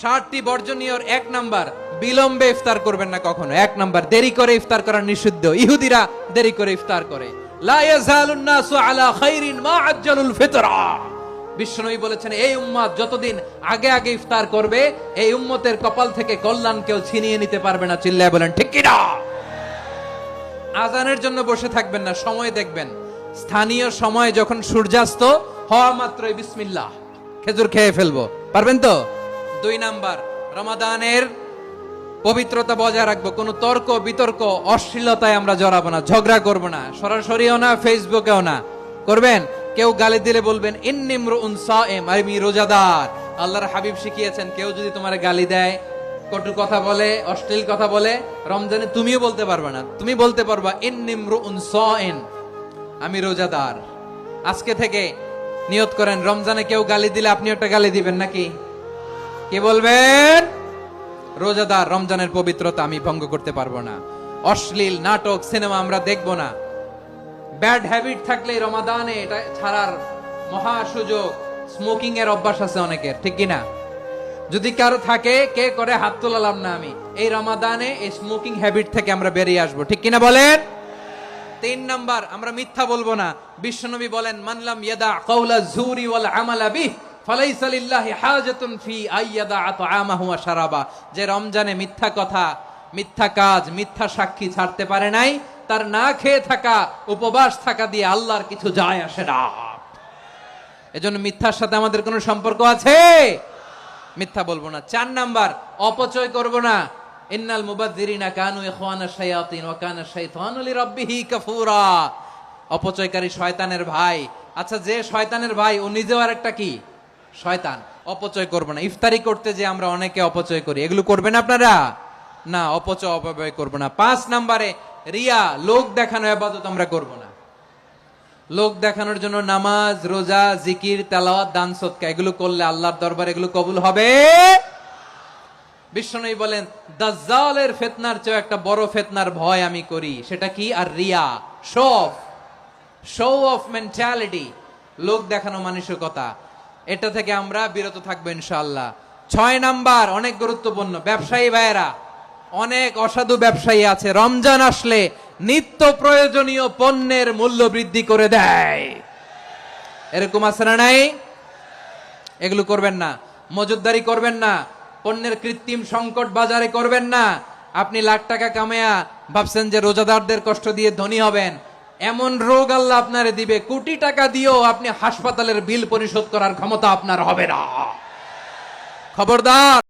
7টি বর্জনীয়র 1 number, বিলম্বে ইফতার করবেন না কখনো। 1 নাম্বার, দেরি করে ইফতার করা নিষিদ্ধ। ইহুদিরা দেরি করে ইফতার করে। লা ইয়াজালুন নাসু আলা খাইরিন মা আজ্জালুল ফিতরা। বিশ্বনবী বলেছেন, এই উম্মত যতদিন আগে আগে ইফতার করবে, এই উম্মতের কপাল থেকে কল্যাণ কেউ ছিনিয়ে নিতে পারবে না। চিল্লায় বলেন ঠিক কি না? আজানের জন্য বসে থাকবেন না, সময় দেখবেন। স্থানীয় সময় যখন সূর্যাস্ত হওয়া মাত্রই বিসমিল্লাহ, খেজুর খেয়ে ফেলবো। পারবেন তো? 2 নাম্বার, রমাদানের পবিত্রতা বজায় রাখবো। কোনো তর্ক বিতর্ক অশ্লীলতায় আমরা জড়াবো না, ঝগড়া করবো না, সরাসরিও না, ফেসবুকেও না। করবেন? কেউ গালি দিলে বলবেন ইন্নিমরুন সায়েম, আমি রোজাদার। আল্লাহর হাবিব শিখিয়েছেন, কেউ যদি তোমার গালি দেয়, কটু কথা বলে, অশ্লীল কথা বলে, রমজানে তুমিও বলতে পারবে না। তুমি বলতে পারবা ইন্নিমরুন সায়েম, আমি রোজাদার। আজকে থেকে নিয়ত করেন, রমজানে কেউ গালি দিলে আপনি একটা গালি দিবেন নাকি? কি বলবেন? রোজাদার, রমজানের পবিত্রতা আমি ভঙ্গ করতে পারবো না। অশ্লীল নাটক সিনেমা আমরা দেখবো না। ব্যাড হ্যাবিট থাকলে রমাদানে এটা ছাড়ার মহা সুযোগ। স্মোকিং এর অভ্যাস আছে অনেকের, ঠিক কিনা? যদি কারো থাকে, কে করে হাত তোলালাম না আমি। এই রমাদানে এই স্মোকিং হ্যাবিট থেকে আমরা বেরিয়ে আসবো, ঠিক কিনা বলেন? 3 নাম্বার, আমরা মিথ্যা বলবো না। বিশ্বনবী বলেন, মানলাম ইয়াদা কাওলা যুরি ওয়াল আমালা বিহ ফালাইসা লিল্লাহি হাজাতুন ফি আইয়াদা তাআমাহু ওয়া শারাবা। যে রমজানে মিথ্যা কথা, মিথ্যা কাজ, মিথ্যা সাক্ষী ছাড়তে পারে নাই, তার না খেয়ে থাকা, উপবাস থাকা দিয়ে আল্লাহর কিছু যায় আসে না। এজন্য মিথ্যার সাথে আমাদের কোনো সম্পর্ক আছে? মিথ্যা বলবো না। 4 নাম্বার, অপচয় করব না। ইন্নাল মুবাযযিরিনা কানু ইখওয়ানাশ শায়াতিন ওয়া কানা শাইতানু লিরাব্বিহি কাফুরা। অপচয়কারী শয়তানের ভাই। আচ্ছা, যে শয়তানের ভাই, ও নিজেও আরেকটা কি? শয়তান। অপচয় করব না। ইফতারি করতে যে আমরা অনেকে অপচয় করি, এগুলো করবেন আপনারা না। অপব্যয় করব না। 5 নাম্বারে, রিয়া, লোক দেখানো ইবাদত আমরা করব না। লোক দেখানোর জন্য নামাজ, রোজা, জিকির, তেলাওয়াত, দান সদকা এগুলো করলে আল্লাহর দরবারে এগুলো কবুল হবে। বিশ্বনবী বলেন, দাজ্জালের ফিতনার চেয়ে একটা বড় ফিতনার ভয় আমি করি। সেটা কি? আর রিয়া, শো অফ মেন্টালিটি, লোক দেখানো মানসিকতা। এটা থেকে আমরা বিরত থাকবো ইনশাআল্লাহ। 6 নাম্বার, অনেক গুরুত্বপূর্ণ। ব্যবসায়ী ভাইয়েরা, অনেক অসাধু ব্যবসায়ী আছে, রমজান আসলে নিত্য প্রয়োজনীয় পণ্যের মূল্য বৃদ্ধি করে দেয়। এরকম আছে না নাই? এগুলো করবেন না। মজুদদারি করবেন না। পণ্যের কৃত্রিম সংকট বাজারে করবেন না। আপনি লাখ টাকা কামায়া ভাবছেন যে রোজাদারদের কষ্ট দিয়ে ধনী হবেন। এমন রোগ আল্লাহ আপনারে দিবে, কোটি টাকা দিয়েও আপনি হাসপাতালের বিল পরিশোধ করার ক্ষমতা আপনার হবে না। খবরদার।